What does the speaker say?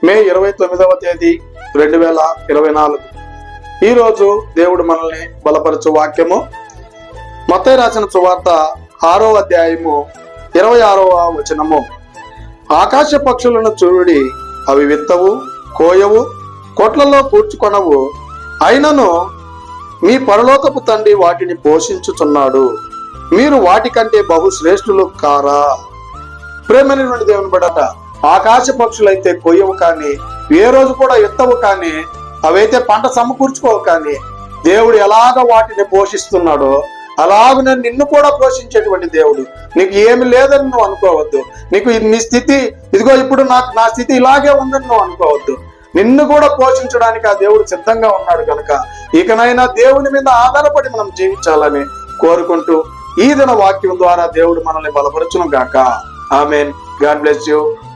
మే 29వ తేదీ 2024 ఈ రోజు దేవుడు మనల్ని బలపరచు వాక్యము మత్తయి రాసిన సువార్త 6వ అధ్యాయము 26వ వచనము. ఆకాశ పక్షులను చూడి, అవి విత్తవు, కోయవు, కొట్లలో కూర్చుకొనవు, అయినను మీ పరలోకపు తండ్రి వాటిని పోషించుచున్నాడు. మీరు వాటికంటే బహు శ్రేష్ఠులు కారా? ప్రేమైనటువంటి దేవుని బిడ్డ, ఆకాశ పక్షులైతే కొయ్యవు కానీ, ఏ రోజు కూడా ఎత్తవు కానీ, అవైతే పంట సమకూర్చుకోవు కానీ, దేవుడు ఎలాగ వాటిని పోషిస్తున్నాడో అలాగనే నిన్ను కూడా పోషించేటువంటి దేవుడు. నీకు ఏమి లేదని నువ్వు అనుకోవద్దు. నీకు నీ స్థితి ఇదిగో ఇప్పుడు నా స్థితి ఇలాగే ఉందని నువ్వు అనుకోవద్దు. నిన్ను కూడా పోషించడానికి ఆ దేవుడు సిద్ధంగా ఉన్నాడు కనుక ఇకనైనా దేవుని మీద ఆధారపడి మనం జీవించాలని కోరుకుంటూ ఈ దిన వాక్యం ద్వారా దేవుడు మనల్ని బలపరచును గాక. ఆమేన్. God bless you.